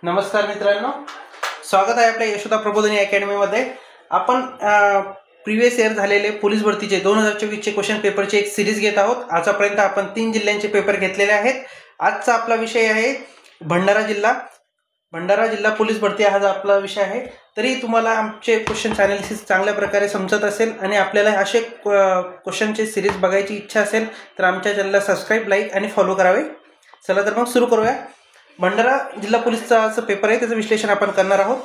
नमस्कार मित्रांनो, स्वागत आहे आपल्या यशोदा प्रबोधिनी अकॅडमीमध्ये। आपण प्रीवियस इयर झालेले पोलीस भरतीचे 2024चे क्वेश्चन पेपरची एक सिरीज घेत आहोत। आजपर्यंत आपण 3 जिल्ह्यांचे पेपर घेतलेले आहेत। आजचा आपला विषय आहे भंडारा जिल्हा पोलीस भरती हा आपला विषय आहे। तरी तुम्हाला आमचे क्वेश्चन अनालिसिस चांगल्या प्रकारे समजत असेल आणि आपल्याला असे क्वेश्चनचे सिरीज बघायची इच्छा असेल तर आमच्या चॅनलला सबस्क्राइब, लाईक आणि फॉलो करावे। चला तर मग सुरू करूया। भंडारा जिल्हा पोलीसचा जो पेपर आहे त्याचं विश्लेषण आपण करणार आहोत।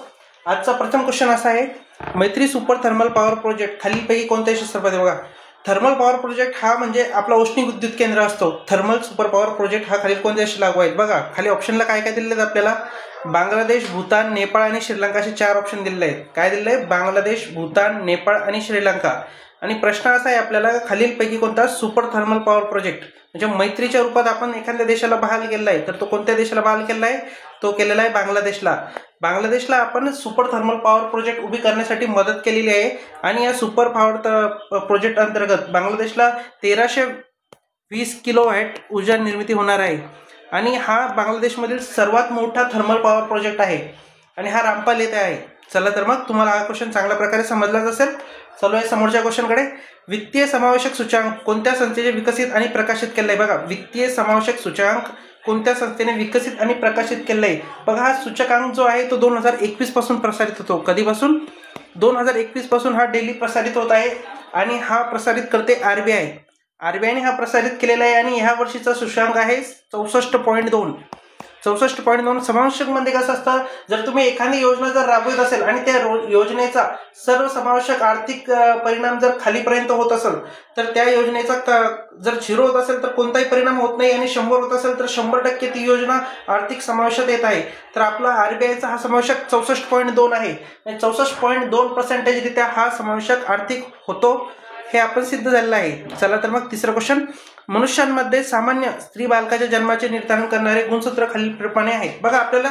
आजचा प्रथम क्वेश्चन असा आहे, मैत्री सुपर थर्मल पॉवर प्रोजेक्ट खालीलपैकी कोणत्या क्षेत्रामध्ये? बघा, थर्मल पॉवर प्रोजेक्ट हा म्हणजे आपला औष्णिक विद्युत केंद्र असतो। थर्मल सुपर पॉवर प्रोजेक्ट हा खालील कोणत्या देशात लागू आहेत? बघा, खाली ऑप्शनला काय काय दिलेले आहेत आपल्याला? बांगलादेश, भूतान, नेपाळ आणि श्रीलंका असे 4 ऑप्शन दिलेले आहेत। काय दिले आहे? बांगलादेश, भूतान, नेपाळ आणि श्रीलंका। आणि प्रश्न असा आहे आपल्याला, खालीलपैकी कोणता सुपर थर्मल पॉवर प्रोजेक्ट म्हणजे मैत्रीच्या रूपात आपण एखाद्या देशाला बहाल केला आहे, तर तो कोणत्या देशाला बहाल केला आहे? तो केलेला आहे बांगलादेशला आपण सुपर थर्मल पॉवर प्रोजेक्ट उभी करण्यासाठी मदत केलेली आहे। आणि या सुपर पॉवर प्रोजेक्ट अंतर्गत बांगलादेशला 1320 किलोवॅट ऊर्जा निर्मिती होणार आहे। आणि हा बांगलादेशमधील सर्वात मोठा थर्मल पॉवर प्रोजेक्ट आहे आणि हा रामपाल येथे आहे। चला तर मग तुम्हाला हा क्वेश्चन चांगल्या प्रकारे समजलाच असेल। चलो आहे समोरच्या क्वेश्चनकडे। वित्तीय समावेशक सूचकांक कोणत्या संस्थेने विकसित आणि प्रकाशित केला आहे? बघा, वित्तीय समावेशक सूचकांक कोणत्या संस्थेने विकसित आणि प्रकाशित केला आहे? बघा, हा सूचकांक जो आहे तो 2021 पासून प्रसारित होतो। कधीपासून? 2021 पासून हा डेली प्रसारित होत आहे आणि हा प्रसारित करते आरबीआयने हा प्रसारित केलेला आहे। आणि ह्या वर्षीचा सूचकांक आहे 64.2। 64.2 समावेशक म्हणजे कसं असतं, जर तुम्ही एखादी योजना जर राबवत असेल आणि त्या योजनेचा सर्व समावेशक आर्थिक परिणाम जर खालीपर्यंत होत असेल तर त्या योजनेचा जर 0 होत असेल तर कोणताही परिणाम होत नाही आणि 100 होत असेल तर 100% ती योजना आर्थिक समावेशात येत आहे। तर आपला आरबीआयचा हा समावेशक 64.2 आहे। 64.2% रित्या हा समावेशक आर्थिक होतो, हे आपण सिद्ध झालेलं आहे। चला तर मग तिसरा क्वेश्चन। मनुष्यांमध्ये सामान्य स्त्री बालकाच्या जन्माचे निर्धारण करणारे गुणसूत्र खालीलप्रमाणे आहेत। बघा, आपल्याला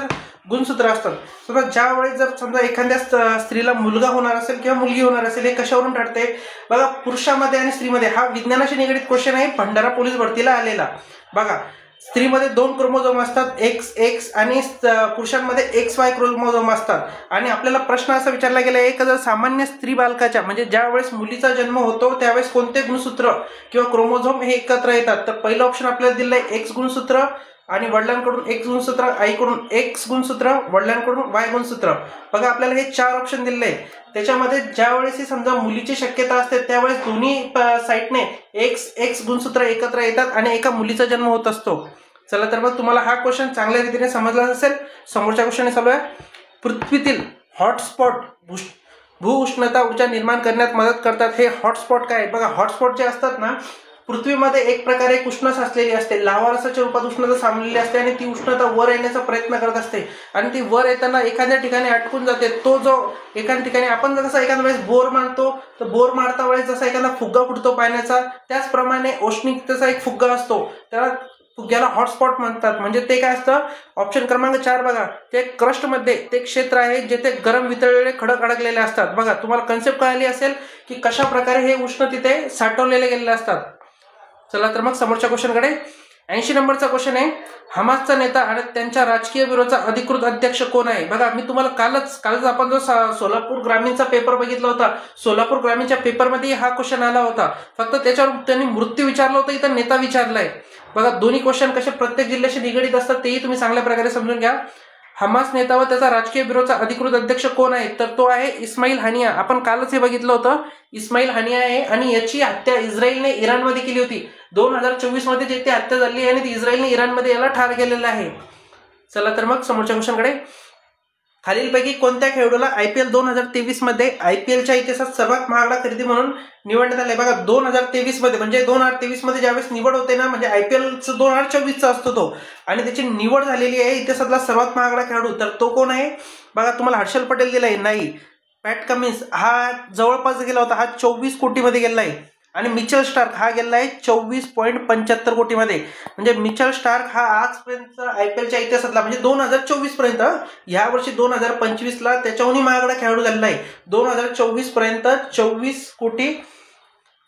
गुणसूत्र असतात। समजा ज्यावेळेस जर समजा एखाद्या स्त्रीला मुलगा होणार असेल किंवा मुलगी होणार असेल, हे कशावरून ठरते? बघा, पुरुषामध्ये आणि स्त्रीमध्ये हा विज्ञानाशी निगडीत क्वेश्चन आहे, भंडारा पोलीस भरतीला आलेला। बघा, स्त्रीमध्ये 2 क्रोमोझोम असतात, XX आणि पुरुषांमध्ये XY क्रोमोझोम असतात। आणि आपल्याला प्रश्न असा विचारला गेला आहे की जर सामान्य स्त्री बालकाच्या म्हणजे ज्यावेळेस मुलीचा जन्म होतो त्यावेळेस कोणते गुणसूत्र किंवा क्रोमोझोम हे एकत्र येतात? तर पहिलं ऑप्शन आपल्याला दिलं आहे X गुणसूत्र आणि वडिलांकडून X गुणसूत्र, आईकडून X गुणसूत्र, वडिलांकडून Y गुणसूत्र। बघा, आपल्याला हे 4 ऑप्शन दिले आहे। त्याच्यामध्ये ज्यावेळेस समजा मुलीची शक्यता असते त्यावेळेस दोन्ही साईडने X गुणसूत्र एकत्र येतात आणि एका मुलीचा जन्म होत असतो। चला तर मग तुम्हाला हा क्वेश्चन चांगल्या रीतीने समजला असेल। समोरच्या क्वेश्चन चालू आहे, पृथ्वीतील हॉटस्पॉट भू उष्णता ऊर्जा निर्माण करण्यात मदत करतात। हे हॉटस्पॉट काय? बघा, हॉटस्पॉट जे असतात ना, पृथ्वीमध्ये एक प्रकारे उष्णता साचलेली असते, लावारसाच्या रूपात उष्णता सामलेली असते आणि ती उष्णता वर येण्याचा प्रयत्न करत असते आणि ती वर येताना एखाद्या ठिकाणी अटकून जाते। तो जो एखाद्या ठिकाणी आपण जसं एखाद्या वेळेस बोर मारतो तर बोर मारता वेळेस जसा एखादा फुग्गा फुटतो पाण्याचा, त्याचप्रमाणे औष्णिकतेचा एक फुग्गा असतो, त्याला फुग्याला हॉटस्पॉट म्हणतात। म्हणजे ते काय असतं? ऑप्शन क्रमांक 4 बघा, ते क्रस्टमध्ये ते क्षेत्र आहे जेथे गरम वितळलेले खडक अडकलेले असतात। बघा, तुम्हाला कन्सेप्ट कळाली असेल की कशा प्रकारे हे उष्ण तिथे साठवलेले गेलेले असतात। चला तर मग समोरच्या क्वेश्चनकडे। 80 नंबरचा क्वेश्चन आहे, हमासचा नेता आणि त्यांच्या राजकीय ब्युरोचा अधिकृत अध्यक्ष कोण आहे? बघा, मी तुम्हाला कालच आपण जो सोलापूर ग्रामीणचा पेपर बघितला होता, सोलापूर ग्रामीणच्या पेपरमध्ये हा क्वेश्चन आला होता। फक्त त्याच्यावर त्यांनी मृत्यू विचारलं होतं, इथं नेता विचारलाय। बघा, दोन्ही क्वेश्चन कसे प्रत्येक जिल्ह्याशी निगडीत असतात तेही तुम्ही चांगल्या प्रकारे समजून घ्या। हमास नेता व त्याचा राजकीय ब्युरोचा अधिकृत अध्यक्ष कोण आहे? तर तो आहे इस्माईल हानिया। आपण कालच हे बघितलं होतं, इस्माईल हानिया आहे आणि याची हत्या इस्रायलने इराणमध्ये केली होती। 2024 मध्ये जे ती हत्या झाली आणि ती इस्रायलने इराणमध्ये याला ठार केलेलं आहे। चला तर मग समोरच्या क्वेश्चनकडे। खालीलपैकी कोणत्या खेळाडूला IPL 2023 मध्ये IPLच्या इतिहासात सर्वात महागडा खरेदी म्हणून निवडण्यात आले? बघा, 2023 मध्ये म्हणजे 2023 मध्ये ज्यावेळेस निवड होते ना, म्हणजे IPL 2024चा असतो तो, आणि त्याची निवड झालेली आहे इतिहासातला सर्वात महागडा खेळाडू। तर तो कोण आहे? बघा, तुम्हाला हर्षल पटेल दिलाय नाही, पॅट कमिन्स हा जवळपास गेला होता, हा 24 कोटीमध्ये गेला आहे। आणि मिचेल स्टार्क हा गेला आहे 24.75 कोटीमध्ये। म्हणजे मिचेल स्टार्क हा आजपर्यंत IPLच्या इतिहासातला म्हणजे 2024 पर्यंत, ह्या वर्षी 2025ला त्याच्याहूनही महागडा खेळाडू झालेला आहे। 2024 पर्यंत 24 कोटी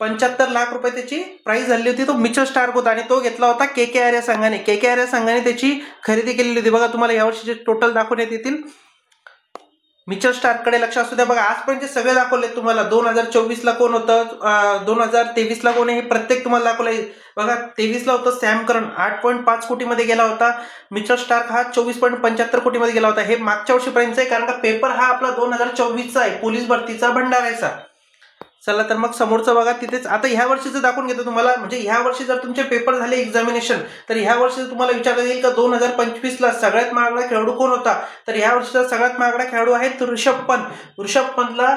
75 लाख रुपये त्याची प्राइस झाली होती. तो मिचेल स्टार्क होता आणि तो घेतला होता KKR या संघाने. KKR या संघाने त्याची खरेदी केलेली होती. बघा तुम्हाला यावर्षीचे टोटल दाखवण्यात येतील. मिचेल स्टार्ककडे लक्ष असू द्या. बघा आजपर्यंत सगळे दाखवले तुम्हाला. 2024ला कोण होतं, 2023ला कोण आहे, हे प्रत्येक तुम्हाला दाखवलंय. बघा 23ला होतं सॅम करन, 8.5 कोटीमध्ये गेला होता. मिचेल स्टार्क हा 24.75 कोटीमध्ये गेला होता. हे मागच्या वर्षीपर्यंत आहे, कारण का पेपर हा आपला 2024चा आहे, पोलीस भरतीचा भंडाराचा. चला तर मग समोरचं बघा तिथेच. आता ह्या वर्षीचं दाखवून घेतो तुम्हाला. म्हणजे ह्या वर्षी जर तुमचे पेपर झाले एक्झामिनेशन, तर ह्या वर्षी तुम्हाला विचारलं जाईल का 2025ला सगळ्यात महागडा खेळाडू कोण होता. तर ह्या वर्षीचा सगळ्यात महागडा खेळाडू आहे ऋषभ पंत. ऋषभ पंतला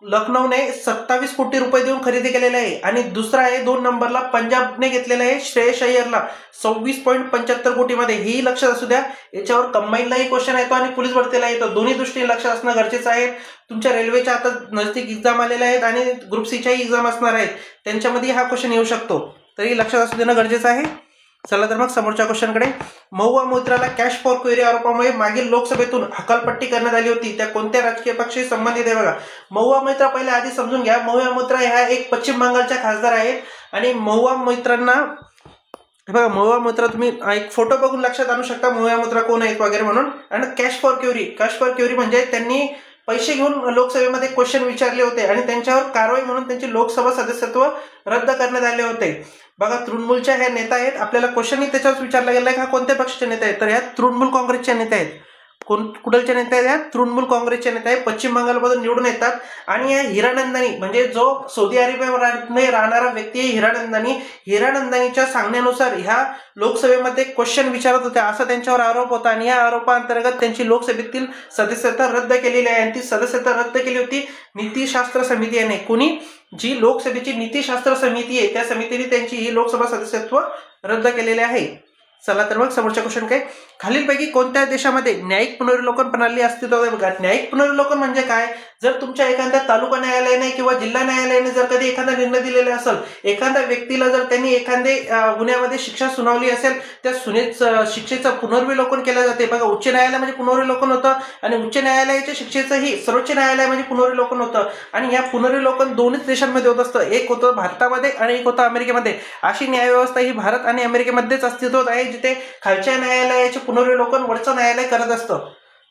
लखनौने 27 कोटी रुपये देऊन खरेदी केलेले आहे. आणि दुसरा आहे 2 नंबरला पंजाबने घेतलेला आहे श्रेयस अय्यरला 26.75 कोटीमध्ये. ही लक्षात असू द्या. याच्यावर कंबाईनलाही क्वेश्चन येतो आणि पोलीस भरतीला येतो. दोन्ही दृष्टीने लक्षात असणं गरजेचं आहे. तुमच्या रेल्वेच्या आता नजदीक एक्झाम आलेल्या आहेत आणि ग्रुप सीच्याही एक्झाम असणार आहेत, त्यांच्यामध्ये हा क्वेश्चन येऊ शकतो. तरी लक्षात असू देणं गरजेचं आहे. चला तर मग समोरच्या क्वेश्चनकडे. महुआ मोइत्राला कॅश फॉर क्वेरी आरोपामुळे मागील लोकसभेतून हकालपट्टी करण्यात आली होती. त्या कोणत्या राजकीय पक्षाशी संबंधित आहे बघा. महुआ मोइत्रा पहिले आधी समजून घ्या. महुआ मोइत्रा ह्या एक पश्चिम बंगालच्या खासदार आहेत. आणि महुआ मोइत्रांना बघा, महुआ मोइत्रा तुम्ही एक फोटो बघून लक्षात आणू शकता महुआ मोइत्रा कोण आहेत वगैरे म्हणून. आणि कॅश फॉर क्वेरी म्हणजे त्यांनी पैसे घेऊन लोकसभेमध्ये क्वेश्चन विचारले होते आणि त्यांच्यावर कारवाई म्हणून त्यांचे लोकसभा सदस्यत्व रद्द करण्यात आले होते. बघा तृणमूलच्या ह्या नेता आहेत. आपल्याला क्वेश्चनही त्याच्यावर विचारला गेला का कोणत्या पक्षाचे नेते आहेत, तर ह्या तृणमूल काँग्रेसचे नेते आहेत. कुठलचे नेते आहेत, तृणमूल काँग्रेसचे नेते आहेत. पश्चिम बंगालमधून निवडून येतात. आणि या हिरानंदानी म्हणजे जो सौदी अरेबियामध्ये राहणारा व्यक्ती आहे हिरानंदानीच्या सांगण्यानुसार ह्या लोकसभेमध्ये क्वेश्चन विचारत होत्या असा त्यांच्यावर आरोप होता. आणि या आरोपांतर्गत त्यांची लोकसभेतील सदस्यता रद्द केलेली आहे. आणि ती सदस्यता रद्द केली होती नीतिशास्त्र समिती याने. कुणी, जी लोकसभेची नीतिशास्त्र समिती आहे त्या समितीने त्यांची ही लोकसभा सदस्यत्व रद्द केलेले आहे. चला तर मग समोरच्या क्वेश्चन काय. खालीलपैकी कोणत्या देशामध्ये न्यायिक पुनर्विलोकन प्रणाली अस्तित्वात आहे बघा. न्यायिक पुनर्विलोकन म्हणजे काय, जर तुमच्या एखाद्या तालुका न्यायालयाने किंवा जिल्हा न्यायालयाने जर कधी एखादा निर्णय दिलेला असेल, एखाद्या व्यक्तीला जर त्यांनी एखाद्या गुन्ह्यामध्ये शिक्षा सुनावली असेल, त्या शिक्षेचं पुनर्विलोकन केलं जाते. बघा उच्च न्यायालयामध्ये पुनर्विलोकन होतं आणि उच्च न्यायालयाच्या शिक्षेचंही सर्वोच्च न्यायालयामध्ये पुनर्विलोकन होतं. आणि या पुनर्विलोकन दोन्हीच देशांमध्ये होत असतं. एक होतं भारतामध्ये आणि एक होतं अमेरिकेमध्ये. अशी न्यायव्यवस्था ही भारत आणि अमेरिकेमध्येच अस्तित्वात आहे, जिथे खालच्या न्यायालयाचे पुनर्विलोकन वरचं न्यायालय करत असतं.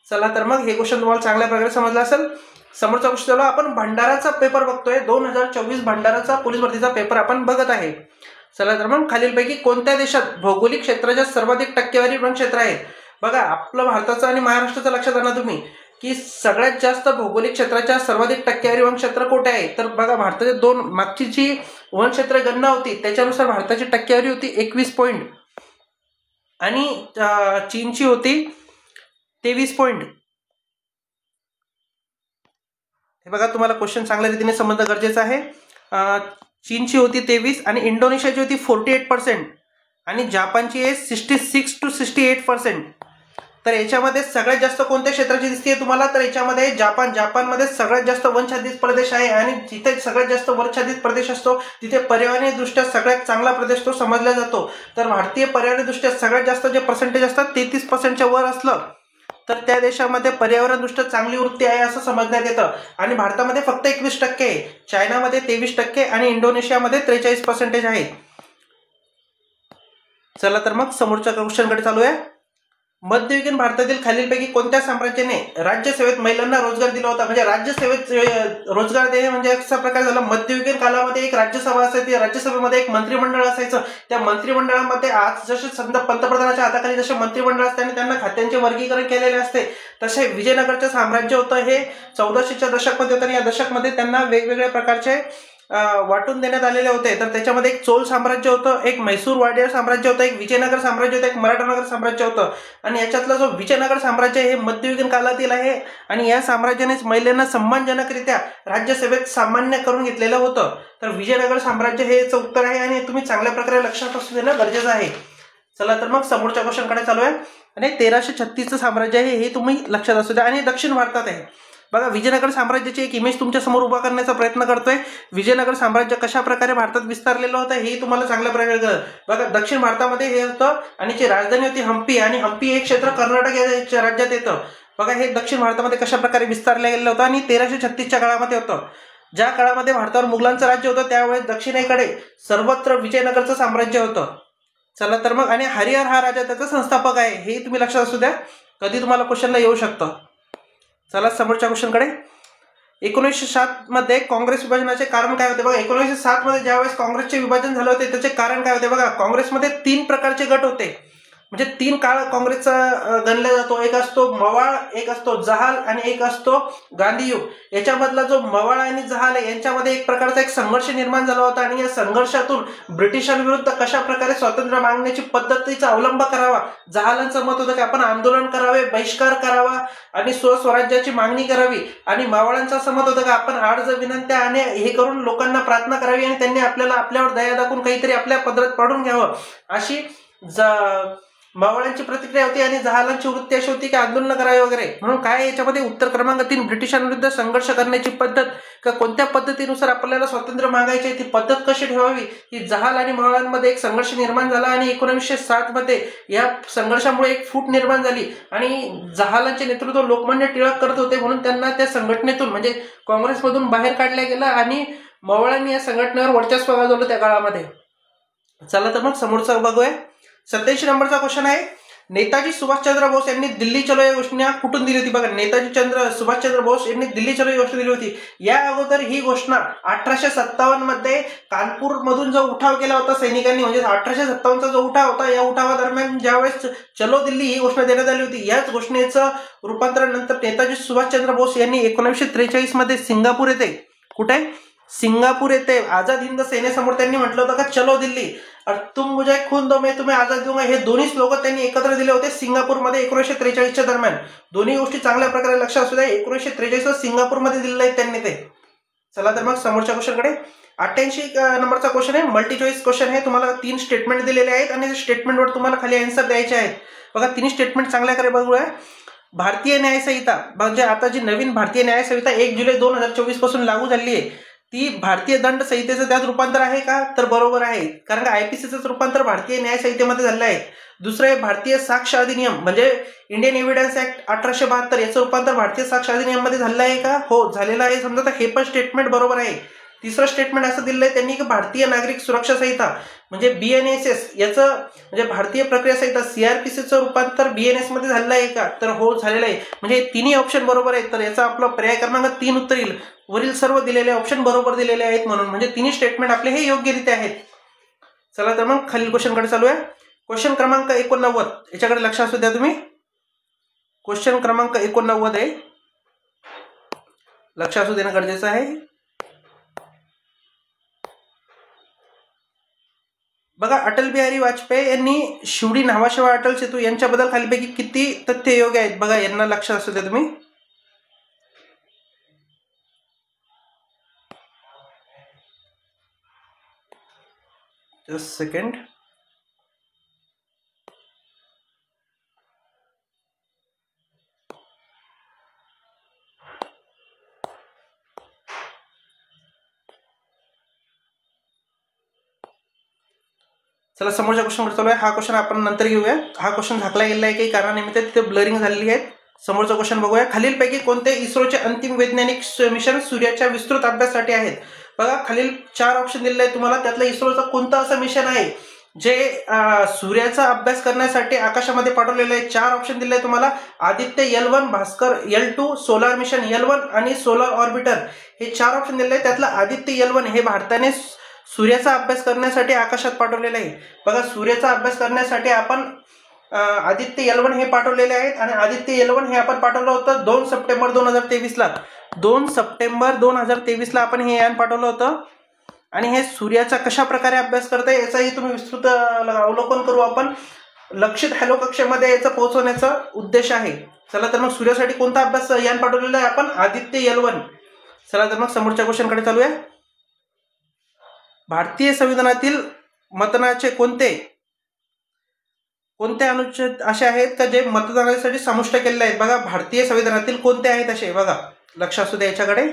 चला तर मग हे क्वेश्चन तुम्हाला चांगल्या प्रकारे समजलं असेल. समोरचा क्वेश्चन आपण भंडाराचा पेपर बघतोय. 2024 भंडाराचा पोलीस भरतीचा पेपर आपण बघत आहे. चला तर मग खालीलपैकी कोणत्या देशात भौगोलिक क्षेत्राच्या सर्वाधिक टक्केवारी वनक्षेत्र आहेत. बघा आपलं भारताचं आणि महाराष्ट्राचं लक्षात आणा तुम्ही की सगळ्यात जास्त भौगोलिक क्षेत्राच्या सर्वाधिक टक्केवारी वनक्षेत्र कुठे आहे. तर बघा भारताचे मागची जी वनक्षेत्र गणना होती त्याच्यानुसार भारताची टक्केवारी होती 21 पॉईंट आणि चीनची होती 23 पॉईंट. हे बघा तुम्हाला क्वेश्चन चांगल्या रीतीने समजणं गरजेचं आहे. चीनची होती 23 आणि इंडोनेशियाची होती 48% आणि जापानची आहे 66 to 68%. तर याच्यामध्ये सगळ्यात जास्त कोणत्या क्षेत्राची दिसते तुम्हाला, तर याच्यामध्ये जापानमध्ये सगळ्यात जास्त वनछादित प्रदेश आहे. आणि जिथे सगळ्यात जास्त वनछादित प्रदेश असतो तिथे पर्यावरणीय दृष्ट्या सगळ्यात चांगला प्रदेश तो समजला जातो. तर भारतीय पर्यावरणीय दृष्ट्या सगळ्यात जास्त जे पर्सेंटेज असतात 33%च्या वर असलं तर त्या देशामध्ये पर्यावरण दृष्ट्या चांगली वृत्ती आहे असं समजण्यात येतं. आणि भारतामध्ये फक्त 21% आहे, चायनामध्ये 23% आणि इंडोनेशियामध्ये 43% आहे. चला तर मग समोरच्या क्वेश्चनकडे चालूया. मध्ययुगीन भारतातील खालीलपैकी कोणत्या साम्राज्याने राज्यसेवेत महिलांना रोजगार दिला होता. म्हणजे राज्यसेवेत रोजगार देणे म्हणजे असा प्रकार झाला. मध्ययुगीन काळामध्ये एक राज्यसभा असायची, राज्यसभेमध्ये एक मंत्रिमंडळ असायचं. त्या मंत्रिमंडळामध्ये आज जसे समजा पंतप्रधानाच्या हाताखाली जसे मंत्रिमंडळ असते आणि त्यांना खात्यांचे वर्गीकरण केलेले असते, तसे विजयनगरचे साम्राज्य होतं हे 1400च्या दशकमध्ये होतं. आणि या दशकमध्ये त्यांना वेगवेगळ्या प्रकारचे वाटून देण्यात आलेले होते. तर त्याच्यामध्ये एक चोल साम्राज्य होतं, एक म्हैसूर वाडेर साम्राज्य होतं, एक विजयनगर साम्राज्य होतं, एक मराठानगर साम्राज्य होतं. आणि याच्यातलं जो विजयनगर साम्राज्य हे मध्ययुगीन काळातील आहे. आणि या साम्राज्यानेच महिलांना सन्मानजनकरित्या राज्यसेवेत सामान्य करून घेतलेलं होतं. तर विजयनगर साम्राज्य हे याचं उत्तर आहे आणि तुम्ही चांगल्या प्रकारे लक्षात असू देणं गरजेचं आहे. चला तर मग समोरच्या क्वेश्चनकडे चालू आहे. आणि 1336चं साम्राज्य आहे हे तुम्ही लक्षात असू द्या. आणि दक्षिण भारतात आहे. बघा विजयनगर साम्राज्याची एक इमेज तुमच्या समोर उभा करण्याचा प्रयत्न करतोय. विजयनगर साम्राज्य कशा प्रकारे भारतात विस्तारलेलं होतं हे तुम्हाला चांगल्या प्रकारे कळलं. बघा दक्षिण भारतामध्ये हे होतं आणि जी राजधानी होती हम्पी, आणि हम्पी हे क्षेत्र कर्नाटक या राज्यात येतं. बघा हे दक्षिण भारतामध्ये कशा प्रकारे विस्तारलं गेलं होतं आणि 1336च्या काळामध्ये होतं. ज्या काळामध्ये भारतावर मुघलांचं राज्य होतं त्यावेळेस दक्षिणेकडे सर्वत्र विजयनगरचं साम्राज्य होतं. चला तर मग, आणि हरिहर हा राजा त्याचा संस्थापक आहे, हे तुम्ही लक्षात असू द्या, कधी तुम्हाला क्वेश्चनला येऊ शकतं. चला समोरच्या क्वेश्चनकडे. 1907 मध्ये काँग्रेस विभाजनाचे कारण काय होते? बघा 1907 मध्ये ज्यावेळेस काँग्रेसचे विभाजन झाले होते त्याचे कारण काय होते? बघा काँग्रेसमध्ये 3 प्रकारचे गट होते, म्हणजे 3 काळ काँग्रेसचा गणला जातो. एक असतो मवाळ, एक असतो जहाल आणि एक असतो गांधीयुग. याच्यामधला जो मवाळ आणि जहाल आहे यांच्यामध्ये एक प्रकारचा एक संघर्ष निर्माण झाला होता, आणि या संघर्षातून ब्रिटिशांविरुद्ध कशा प्रकारे स्वातंत्र्य मागण्याची पद्धतीचा अवलंब करावा. जहालांचं मत होतं की आपण आंदोलन करावे, बहिष्कार करावा आणि स्वस्वराज्याची मागणी करावी, आणि मावळांचं असं मत होतं की आपण आर्ज विनंत्या आणि हे करून लोकांना प्रार्थना करावी आणि त्यांनी आपल्यावर दया दाखवून काहीतरी आपल्या पदरात पाडून घ्यावं, अशी मावळांची प्रतिक्रिया होती. आणि जहालांची वृत्ती अशी होती की आंदोलन करावे वगैरे. म्हणून काय याच्यामध्ये उत्तर क्रमांक 3, ब्रिटिशांविरुद्ध संघर्ष करण्याची पद्धत, का कोणत्या पद्धतीनुसार आपल्याला स्वातंत्र्य मागायचे, ती पद्धत कशी ठेवावी, ही जहाल आणि मावळांमध्ये एक संघर्ष निर्माण झाला. आणि 1907 मध्ये या संघर्षामुळे एक फूट निर्माण झाली, आणि जहालांचे नेतृत्व लोकमान्य टिळक करत होते, म्हणून त्यांना त्या संघटनेतून म्हणजे काँग्रेसमधून बाहेर काढल्या गेलं, आणि मावळांनी या संघटनेवर वर्चस्व गाजवलं त्या काळामध्ये. चला तर मग समोरचं बघूया. 87 नंबरचा क्वेश्चन आहे, नेताजी सुभाषचंद्र बोस यांनी दिल्ली चलो या घोषणा कुठून दिली होती? बघा सुभाषचंद्र बोस यांनी दिल्ली चलो ही घोषणा दिली होती. या अगोदर ही घोषणा 1857 मध्ये कानपूर मधून जो उठाव केला होता सैनिकांनी, म्हणजे 1857चा जो उठाव होता, या उठावादरम्यान ज्यावेळेस चलो दिल्ली ही घोषणा देण्यात आली होती. याच घोषणेचं रूपांतरण नंतर नेताजी सुभाषचंद्र बोस यांनी 1943 मध्ये सिंगापूर येथे, कुठे? सिंगापूर येथे आझाद हिंद सेनेसमोर त्यांनी म्हटलं होतं का चलो दिल्ली और तुम मुझे खून दो मैं तुम्हें आझाद दूंगा, हे दोन्ही स्लोगन त्यांनी एकत्र दिले होते सिंगापूरमध्ये 1943च्या दरम्यान. दोन्ही गोष्टी चांगल्या प्रकारे लक्षात असू द्या. 1943 सिंगापूरमध्ये दिलेलं आहे त्यांनी ते. चला तर मग समोरच्या क्वेश्चनकडे. 88 नंबरचा क्वेश्चन आहे, मल्टी चॉईस क्वेश्चन आहे. तुम्हाला 3 स्टेटमेंट दिलेले आहेत आणि स्टेटमेंटवर तुम्हाला खाली आन्सर द्यायचे आहेत. बघा 3 स्टेटमेंट चांगल्या प्रकारे बघूया. भारतीय न्यायसंहिता, म्हणजे आता जी नवीन भारतीय न्यायसंहिता 1 जुलै 2024 पासून लागू झाली आहे, ती भारतीय दंड संहितेचं त्यात रूपांतर आहे का? तर बरोबर आहे, कारण का आयपीसीचं रूपांतर भारतीय न्याय संहितेमध्ये झालं आहे. दुसरं आहे भारतीय साक्ष अधिनियम, म्हणजे इंडियन एव्हिडन्स ऍक्ट 1872, याचं रूपांतर भारतीय साक्ष अधिनियम मध्ये झालं आहे का? हो झालेलं आहे. समजा तर हे पण स्टेटमेंट बरोबर आहे. तिसरं स्टेटमेंट असं दिलं आहे त्यांनी की भारतीय नागरिक सुरक्षा संहिता, म्हणजे BNSS, याचं म्हणजे भारतीय प्रक्रिया संहिता CRPCचं रूपांतर BNS मध्ये झालं आहे का? तर हो झालेलं आहे. म्हणजे तिन्ही ऑप्शन बरोबर आहेत. तर याचा आपला पर्याय क्रमांक 3 उत्तर येईल. वरील सर्व दिलेले ऑप्शन बरोबर दिलेले आहेत, म्हणून म्हणजे तिन्ही स्टेटमेंट आपले हे योग्यरित्या आहेत. चला तर मग खालील क्वेश्चनकडे चालूया. क्वेश्चन क्रमांक 89, याच्याकडे लक्ष असू द्या तुम्ही. क्वेश्चन क्रमांक 89 आहे, लक्ष असू देणं गरजेचं आहे. बघा अटल बिहारी वाजपेयी यांनी शिवडी न्हावाशेवा अटल सेतू यांच्याबद्दल खालीपैकी किती तथ्य योग्य आहेत? बघा यांना लक्ष असू द्या तुम्ही. Just second. चला समोरच्या क्वेश्चनकडे चालू आहे. हा क्वेश्चन आपण नंतर घेऊया. हा क्वेश्चन झाकला गेलेला आहे काही कारणानिमित्त, तिथे ब्लरिंग झालेली आहे. समोरचा क्वेश्चन बघूया. खालीलपैकी कोणते इस्रोचे अंतिम वैज्ञानिक मिशन सूर्याच्या विस्तृत अभ्यासासाठी आहेत? बघा खालील 4 ऑप्शन दिलेले आहेत तुम्हाला. त्यातलं इस्रोचं कोणतं असं मिशन आहे जे सूर्याचा अभ्यास करण्यासाठी आकाशामध्ये पाठवलेलं आहे? 4 ऑप्शन दिले आहे तुम्हाला. Aditya L1, Bhaskar L2, solar mission L1 आणि सोलार ऑर्बिटर, हे 4 ऑप्शन दिलेले आहेत. त्यातलं आदित्य L1 हे भारताने सूर्याचा अभ्यास करण्यासाठी आकाशात पाठवलेलं आहे. बघा सूर्याचा अभ्यास करण्यासाठी आपण आदित्य L1 हे पाठवलेले आहेत, आणि आदित्य L1 हे आपण पाठवलं होतं 2 सप्टेंबर 2023 ला. 2 सप्टेंबर 2023 ला आपण हे यान पाठवलं होतं. आणि हे सूर्याचा कशा प्रकारे अभ्यास करते याचाही तुम्ही विस्तृत अवलोकन करू आपण. लक्षित हॅलो कक्षेमध्ये याचा पोहोचवण्याचा उद्देश आहे. चला तर मग सूर्यासाठी कोणता अभ्यास यान पाठवलेला आहे आपण? आदित्य L1. चला तर मग समोरच्या क्वेश्चनकडे चालूया. भारतीय संविधानातील मतदानाचे कोणते अनुच्छेद असे आहेत का जे मतदानासाठी समाविष्ट केलेले आहेत? बघा भारतीय संविधानातील कोणते आहेत असे, बघा लक्ष असू द्या याच्याकडे.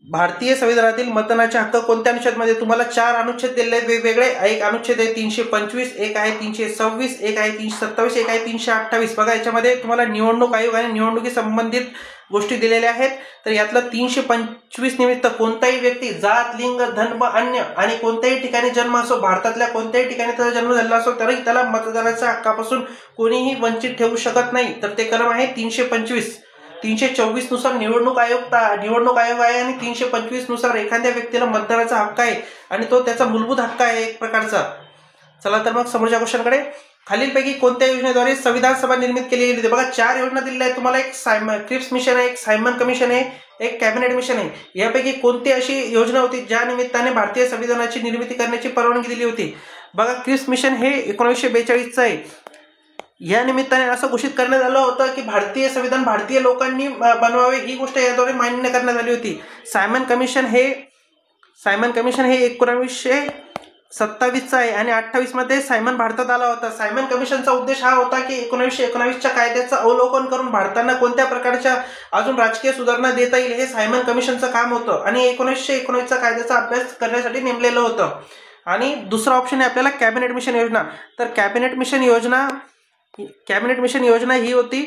भारतीय संविधानातील मतदानाचे हक्क कोणत्या अनुच्छेदमध्ये? तुम्हाला 4 अनुच्छेद दिलेले आहेत वेगवेगळे. एक अनुच्छेद आहे 325, एक आहे 326, एक आहे 327, एक आहे 328. बघा याच्यामध्ये तुम्हाला निवडणूक आयोग आणि निवडणुकी संबंधित गोष्टी दिलेल्या आहेत. तर यातलं 325 निमित्त कोणताही व्यक्ती जात, लिंग, धर्म, अन्य आणि कोणत्याही ठिकाणी जन्म असो, भारतातल्या कोणत्याही ठिकाणी त्याचा जन्म झाला असो, तरी त्याला मतदानाच्या हक्कापासून कोणीही वंचित ठेवू शकत नाही. तर ते कलम आहे 325. 324 नुसार निवडणूक आयोग आहे आणि 325 नुसार एखाद्या व्यक्तीला मतदानाचा हक्क आहे आणि तो त्याचा मूलभूत हक्क आहे एक प्रकारचा. चला तर मग समोरच्या क्वेश्चनकडे. खालीलपैकी कोणत्या योजनेद्वारे संविधान सभा निर्मित केली गेली? बघा 4 योजना दिलेल्या आहेत तुम्हाला. एक क्रिप्स मिशन आहे, एक सायमन कमिशन आहे, एक कॅबिनेट मिशन आहे. यापैकी कोणती अशी योजना होती ज्या निमित्ताने भारतीय संविधानाची निर्मिती करण्याची परवानगी दिली होती? बघा क्रिप्स मिशन हे 1942चं आहे. या निमित्ताने असं घोषित करण्यात आलं होतं की भारतीय संविधान भारतीय लोकांनी बनवावे, ही गोष्ट याद्वारे मान्य करण्यात आली होती. सायमन कमिशन हे 1927चा आहे आणि 28 मध्ये सायमन भारतात आला होता. सायमन कमिशनचा उद्देश हा होता की 1919च्या कायद्याचं अवलोकन करून भारताला कोणत्या प्रकारच्या अजून राजकीय सुधारणा देता येईल हे सायमन कमिशनचं काम होतं आणि 1919च्या कायद्याचा अभ्यास करण्यासाठी नेमलेलं होतं. आणि दुसरा ऑप्शन आहे आपल्याला कॅबिनेट मिशन योजना. तर कॅबिनेट मिशन योजना ही होती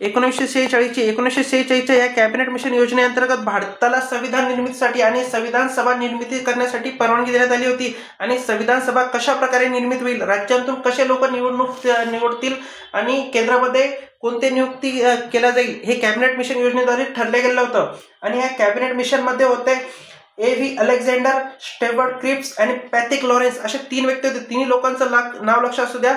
1946ची. 1946च्या या कॅबिनेट मिशन योजनेअंतर्गत भारताला संविधान निर्मितीसाठी आणि संविधान सभा निर्मिती करण्यासाठी परवानगी देण्यात आली होती. आणि संविधान सभा कशा प्रकारे निर्मित होईल, राज्यांतून कसे लोक निवडतील आणि केंद्रामध्ये कोणते नियुक्ती केल्या जाईल हे कॅबिनेट मिशन योजनेद्वारे ठरले गेलं होतं. आणि या कॅबिनेट मिशन मध्ये होते A.V. अलेक्झांडर, स्टेवर्ट क्रिप्स आणि पॅथिक लॉरेन्स असे 3 व्यक्ती होते. 3 लोकांचं नाव लक्षात असू द्या.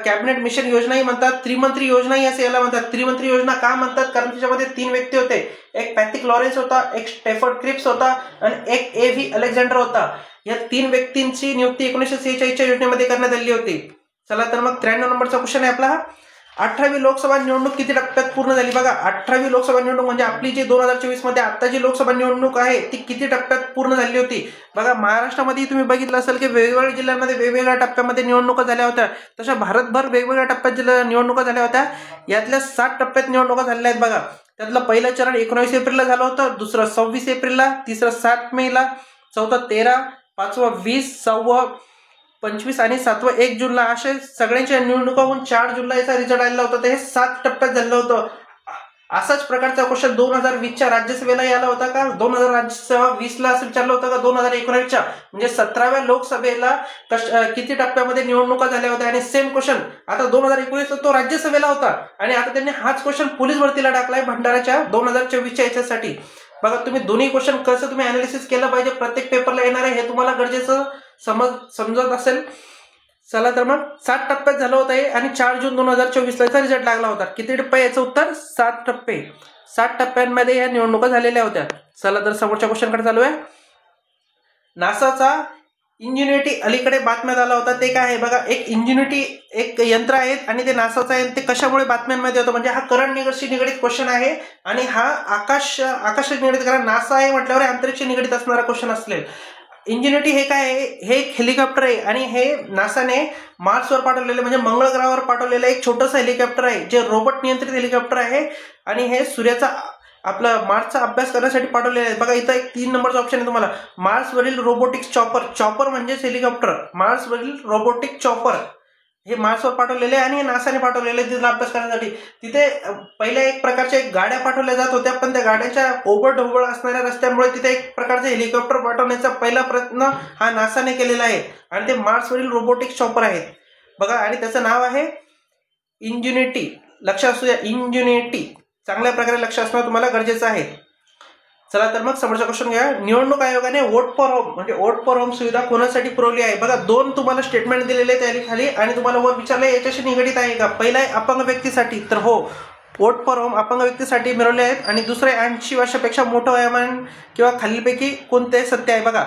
कॅबिनेट मिशन योजनाही म्हणतात, त्रिमंत्री योजनाही असे याला म्हणतात. त्रिमंत्री योजना का म्हणतात? कारण त्याच्यामध्ये 3 व्यक्ती होते. एक पॅथिक लॉरेन्स होता, एक स्टेवर्ट क्रिप्स होता आणि एक A.V. अलेक्झांडर होता. या 3 व्यक्तींची नियुक्ती 1946च्या योजनेमध्ये करण्यात आली होती. चला तर मग 93 नंबरचा क्वेश्चन आहे आपला. 18वी लोकसभा निवडणूक किती टप्प्यात पूर्ण झाली? बघा 18वी लोकसभा निवडणूक म्हणजे आपली जी 2024 मध्ये आता जी लोकसभा निवडणूक आहे ती किती टप्प्यात पूर्ण झाली होती? बघा महाराष्ट्रामध्ये तुम्ही बघितलं असेल की वेगवेगळ्या जिल्ह्यांमध्ये वेगवेगळ्या टप्प्यामध्ये निवडणुका झाल्या होत्या. तशा भारतभर वेगवेगळ्या टप्प्यात निवडणुका झाल्या होत्या. यातल्या 7 टप्प्यात निवडणुका झालेल्या आहेत. बघा त्यातलं पहिलं चरण 19 एप्रिलला झालं होतं, दुसरं 26 एप्रिलला, तिसरं 7 मेला, चौथं 13, पाचवं 20, 6वं 25 आणि 7वं 1 जूनला. असे सगळ्यांच्या निवडणुका होऊन 4 जूनला याचा रिझल्ट आलेला होता. तर हे 7 टप्प्यात झालं होतं. असाच प्रकारचा क्वेश्चन 2020च्या राज्यसभेला आला होता का? 2020ला असं विचारलं होतं का? 2019च्या म्हणजे 17व्या लोकसभेला किती टप्प्यामध्ये निवडणुका झाल्या होत्या? आणि सेम क्वेश्चन आता 2019ला तो राज्यसभेला होता आणि आता त्यांनी हाच क्वेश्चन पोलीस भरतीला टाकलाय भंडाराच्या 2024च्या याच्यासाठी. बघा तुम्ही दोन्ही क्वेश्चन कसं तुम्ही अनालिसिस केलं पाहिजे, प्रत्येक पेपरला येणार आहे हे तुम्हाला गरजेचं समजत असेल. चला तर मग 7 टप्प्यात झालं होतं आणि 4 जून 2024ला याचा रिझल्ट लागला होता. किती टप्पे? याचं उत्तर 7 टप्पे. 7 टप्प्यांमध्ये या निवडणुका झालेल्या होत्या. चला तर समोरच्या क्वेश्चनकडे चालू आहे. नासाचा इंजिन्युटी अलीकडे बातम्यात आला होता, ते काय आहे? बघा एक इंजिन्युटी एक यंत्र आहे आणि ते नासाचं आहे. ते कशामुळे बातम्यांमध्ये होतं? म्हणजे हा करंट निगडीत क्वेश्चन आहे आणि हा आकाश निगडीत, कारण नासा आहे म्हटल्यावर अंतरिक्ष निगडीत असणारा क्वेश्चन असले. इंजिन्युटी हे काय आहे? हे एक हेलिकॉप्टर आहे आणि हे नासाने मार्सवर पाठवलेलं म्हणजे मंगळ ग्रहावर पाठवलेलं एक छोटंसं हेलिकॉप्टर आहे जे रोबोट नियंत्रित हेलिकॉप्टर आहे आणि हे सूर्याचा आपला मार्सचा अभ्यास करण्यासाठी पाठवलेलं आहे. बघा इथं एक 3 नंबरचा ऑप्शन आहे तुम्हाला. मार्सवरील रोबोटिक्स चॉपर म्हणजेच हेलिकॉप्टर. मार्सवरील रोबोटिक चॉपर हे मार्सवर पाठवलेले आणि हे नासाने पाठवलेले तिथला अभ्यास करण्यासाठी. तिथे पहिल्या एक प्रकारच्या गाड्या पाठवल्या जात होत्या, पण त्या गाड्याच्या ओबडधोबड असणाऱ्या रस्त्यामुळे तिथे एक प्रकारचे हेलिकॉप्टर पाठवण्याचा पहिला प्रयत्न हा नासाने केलेला आहे आणि ते मार्सवरील रोबोटिक्स चॉपर आहेत. बघा आणि त्याचं नाव आहे इंजिन्युटी. लक्षात असू द्या, इंजिन्युटी. चांगल्या प्रकारे लक्ष असणं तुम्हाला गरजेचं आहे. चला तर मग समोरचा क्वेश्चन घ्या. निवडणूक आयोगाने वोट फॉर होम म्हणजे वोट फॉर होम सुविधा कोणासाठी पुरवली आहे? बघा 2 तुम्हाला स्टेटमेंट दिलेले आहेत खाली आणि तुम्हाला वर विचारले याच्याशी निगडीत आहे का? पहिला आहे अपंग व्यक्तीसाठी, तर हो वोट फॉर होम अपंग व्यक्तीसाठी मिळवले आहेत. आणि दुसरे 80 वर्षापेक्षा मोठं वयोमान किंवा खालीलपैकी कोणते सत्य आहे? बघा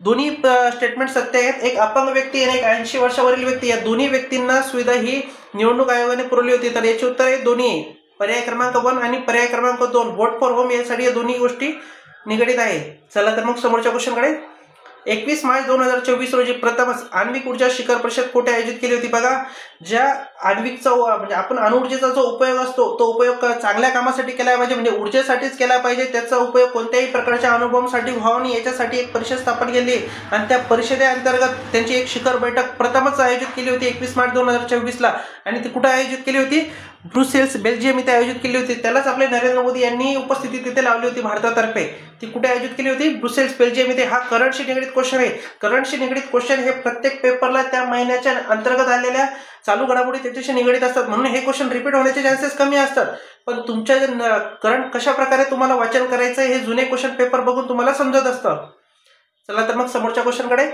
दोन्ही स्टेटमेंट सत्य आहेत. एक अपंग व्यक्ती आणि एक 80 वर्षावरील व्यक्ती, या दोन्ही व्यक्तींना सुविधा ही निवडणूक आयोगाने पुरवली होती. तर याचे उत्तर आहे दोन्ही. पर्याय क्रमांक 1 आणि पर्याय क्रमांक 2 वोट फॉर होम यासाठी या दोन्ही गोष्टी निगडीत आहे. चला तर मग समोरच्या क्वेश्चनकडे. 21 मार्च 2024 रोजी प्रथमच आण्विक ऊर्जा शिखर परिषद कुठे आयोजित केली होती? बघा, ज्या आण्विकचा म्हणजे आपण अणुऊर्जेचा जो उपयोग असतो तो उपयोग चांगल्या कामासाठी केला पाहिजे, म्हणजे ऊर्जेसाठीच केला पाहिजे. त्याचा उपयोग कोणत्याही प्रकारच्या अणुबॉम्बसाठी व्हावा नाही याच्यासाठी एक परिषद स्थापन केली आणि त्या परिषदेअंतर्गत त्यांची एक शिखर बैठक प्रथमच आयोजित केली होती 21 मार्च 2024ला. आणि ती कुठे आयोजित केली होती? ब्रुसेल्स, बेल्जियम इथे आयोजित केली होती. त्यालाच आपले नरेंद्र मोदी यांनी उपस्थिती तिथे लावली होती भारतातर्फे. ती कुठे आयोजित केली होती? ब्रुसेल्स, बेल्जियम इथे. हा करंटशी निगडीत क्वेश्चन आहे. करंटशी निगडीत क्वेश्चन हे प्रत्येक पेपरला त्या महिन्याच्या अंतर्गत आलेल्या चालू घडामोडी त्याच्याशी निगडीत असतात, म्हणून हे क्वेश्चन रिपीट होण्याचे चान्सेस कमी असतात. पण तुमच्या करंट कशा प्रकारे तुम्हाला वाचन करायचं हे जुने क्वेश्चन पेपर बघून तुम्हाला समजत असतं. चला तर मग समोरच्या क्वेश्चनकडे.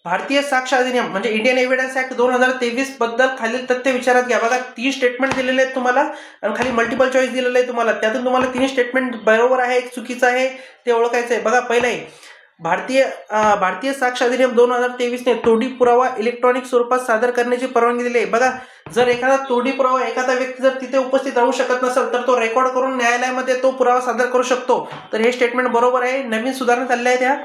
भारतीय साक्ष अधिनियम म्हणजे इंडियन एव्हिडन्स ऍक्ट 2023 बद्दल खालील तथ्य विचारात घ्या. बघा, 3 स्टेटमेंट दिलेले आहेत तुम्हाला आणि खाली मल्टिपल चॉईस दिलेलं आहे तुम्हाला. त्यातून तुम्हाला 3 स्टेटमेंट बरोबर आहे, एक चुकीचं आहे, ते ओळखायचं आहे. बघा, पहिलं आहे भारतीय साक्ष अधिनियम 2023 ने तोडी पुरावा इलेक्ट्रॉनिक स्वरूपात सादर करण्याची परवानगी दिली आहे. बघा, जर एखादा तोडी पुरावा एखादा व्यक्ती जर तिथे उपस्थित राहू शकत नसेल तर तो रेकॉर्ड करून न्यायालयामध्ये तो पुरावा सादर करू शकतो. तर हे स्टेटमेंट बरोबर आहे. नवीन सुधारणा चालल्या आहेत. त्या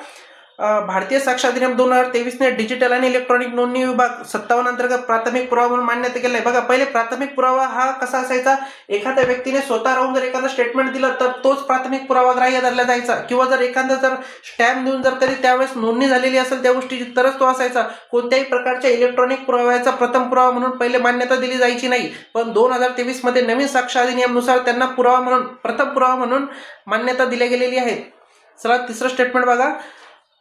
भारतीय साक्ष अधिनियम 2023 ने डिजिटल आणि इलेक्ट्रॉनिक नोंदणी विभाग 57 अंतर्गत प्राथमिक पुरावा म्हणून मान्यता केला आहे. बघा, पहिले प्राथमिक पुरावा हा कसा असायचा? एखाद्या व्यक्तीने स्वतः राहून जर एखादा स्टेटमेंट दिलं तर तोच प्राथमिक पुरावा ग्राह्य धरला जायचा, किंवा जर एखादा जर स्टॅम्प देऊन जर कधी त्यावेळेस नोंदणी झालेली असेल त्या गोष्टीची तरच तो असायचा. कोणत्याही प्रकारच्या इलेक्ट्रॉनिक पुराव्याचा प्रथम पुरावा म्हणून पहिले मान्यता दिली जायची नाही. पण 2023 मध्ये नवीन साक्ष अधिनियमनुसार त्यांना पुरावा म्हणून प्रथम पुरावा म्हणून मान्यता दिली गेलेली आहे. चला, तिसरं स्टेटमेंट बघा.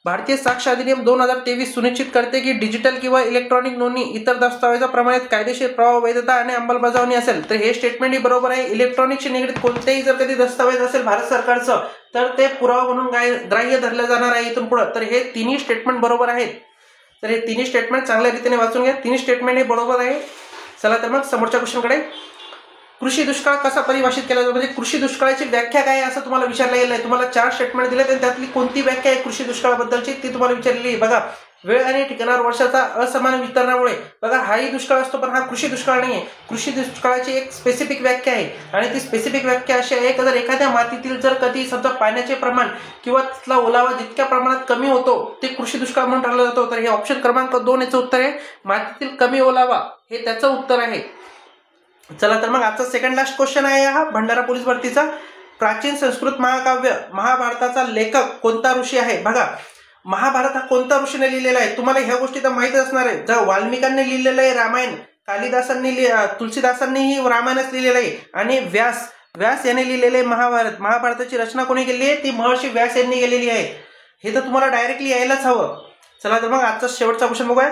भारतीय साक्ष अधिनियम 2023 सुनिश्चित करते की डिजिटल किंवा इलेक्ट्रॉनिक नोंदणी इतर दस्तावेजाप्रमाणे कायदेशीर प्रभाव, वैधता आणि अंमलबजावणी असेल. तर हे स्टेटमेंटही बरोबर आहे. इलेक्ट्रॉनिकशी निगडीत कोणतेही जर कधी दस्तावेज असेल भारत सरकारचं तर ते पुरावा म्हणून ग्राह्य धरलं जाणार आहे इथून पुढे. तर हे तिन्ही स्टेटमेंट बरोबर आहेत. तर हे तिन्ही स्टेटमेंट चांगल्या रीतीने वाचून घ्या. तिन्ही स्टेटमेंट हे बरोबर आहे. चला तर मग समोरच्या क्वेश्चनकडे. कृषी दुष्काळ कसा परिभाषित केला जातो? म्हणजे कृषी दुष्काळाची व्याख्या काय असं तुम्हाला विचारलं गेलं आहे. तुम्हाला 4 स्टेटमेंट दिले आणि त्यातली कोणती व्याख्या आहे कृषी दुष्काळाबद्दलची ती तुम्हाला विचारलेली आहे. बघा, वेळ आणि ठिकाणावर वर्षाचा असमान वितरणामुळे. बघा, हाही दुष्काळ असतो पण हा कृषी दुष्काळ नाही आहे. कृषी दुष्काळाची एक स्पेसिफिक व्याख्या आहे आणि ती स्पेसिफिक व्याख्या अशी आहे की जर एखाद्या मातीतील जर कधी समजा पाण्याचे प्रमाण किंवा तिथला ओलावा जितक्या प्रमाणात कमी होतो ते कृषी दुष्काळ म्हणून ठरवला जातो. तर हे ऑप्शन क्रमांक 2 याचं उत्तर आहे. मातीतील कमी ओलावा हे त्याचं उत्तर आहे. चला तर मग आजचा सेकंड लास्ट क्वेश्चन आहे हा भंडारा पोलीस भरतीचा. प्राचीन संस्कृत महाकाव्य महाभारताचा लेखक कोणता ऋषी आहे? बघा, महाभारत हा कोणत्या ऋषीने लिहिलेला आहे? तुम्हाला ह्या गोष्टी तर माहिती असणार आहे. जर वाल्मिकांनी लिहिलेलं आहे रामायण, कालिदासांनी तुलसीदासांनीही रामायणच लिहिलेलं आहे आणि व्यास याने लिहिलेले आहे महाभारत. महाभारताची रचना कोणी केली आहे? ती महर्षी व्यास यांनी केलेली आहे. हे तर तुम्हाला डायरेक्टली यायलाच हवं. चला तर मग आजचा शेवटचा क्वेश्चन बघूया.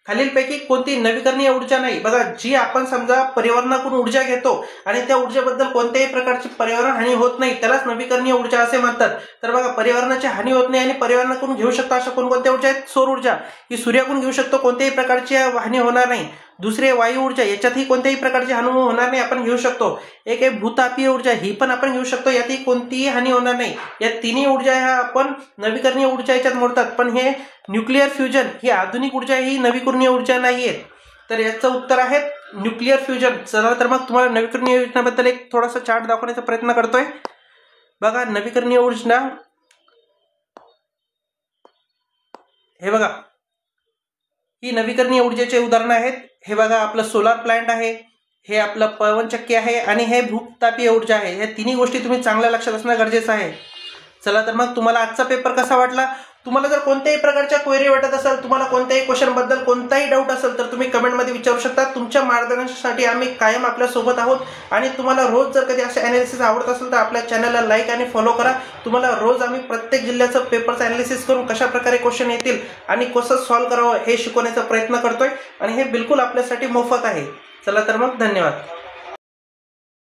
खालीलपैकी कोणती नवीकरणीय ऊर्जा नाही? बघा, जी आपण समजा पर्यावरणाकडून ऊर्जा घेतो आणि त्या ऊर्जेबद्दल कोणत्याही प्रकारची पर्यावरण हानी होत नाही त्यालाच नवीकरणीय ऊर्जा असे म्हणतात. तर बघा, पर्यावरणाची हानी होत नाही आणि पर्यावरणाकडून घेऊ शकतो अशा कोणकोणत्या ऊर्जा आहेत? सौर ऊर्जा ही सूर्याकडून घेऊ शकतो, कोणत्याही प्रकारची हानी होणार नाही. दुसरी वायू ऊर्जा, याच्यातही कोणत्याही प्रकारची हानी होणार नाही, आपण घेऊ शकतो. एक आहे भूतापीय ऊर्जा, ही पण आपण घेऊ शकतो, यातही कोणतीही हानी होणार नाही. या तिन्ही ऊर्जा ह्या आपण नवीकरणीय ऊर्जा याच्यात मोडतात. पण हे न्यूक्लिअर फ्युजन ही आधुनिक ऊर्जा ही नवीकरणीय ऊर्जा नाही आहे. तर याचं उत्तर आहे न्यूक्लिअर फ्युजन. चला तर मग तुम्हाला नवीकरणीय ऊर्जेबद्दल एक थोडासा चार्ट दाखवण्याचा प्रयत्न करतोय. बघा, नवीकरणीय ऊर्जा हे बघा, ही नवीकरणीय ऊर्जेचे उदाहरण आहेत. हे बघा, आपलं सोलार प्लांट आहे, हे आपलं पवनचक्की आहे आणि हे भूतापीय ऊर्जा आहे. या तिन्ही गोष्टी तुम्ही चांगल्या लक्षात असणं गरजेचं आहे. चला तर मग तुम्हाला आजचा पेपर कसा वाटला? तुम्हाला जर कोणत्याही प्रकारच्या क्वेरी वाटत असेल, तुम्हाला कोणत्याही क्वेश्चन बद्दल कोणताही डाऊट असेल तर तुम्ही कमेंटमध्ये विचारू शकता. तुमच्या मार्गदर्शनासाठी आम्ही कायम आपल्या सोबत आहोत. आणि तुम्हाला रोज जर कधी असे ॲनालिसिस आवडत असेल तर आपल्या चॅनलला लाईक आणि फॉलो करा. तुम्हाला रोज आम्ही प्रत्येक जिल्ह्याचं पेपरचं ॲनालिसिस करून कशा प्रकारे क्वेश्चन येतील आणि कसं सॉल्व्ह करावं हे शिकवण्याचा प्रयत्न करतोय आणि हे बिलकुल आपल्यासाठी मोफत आहे. चला तर मग धन्यवाद.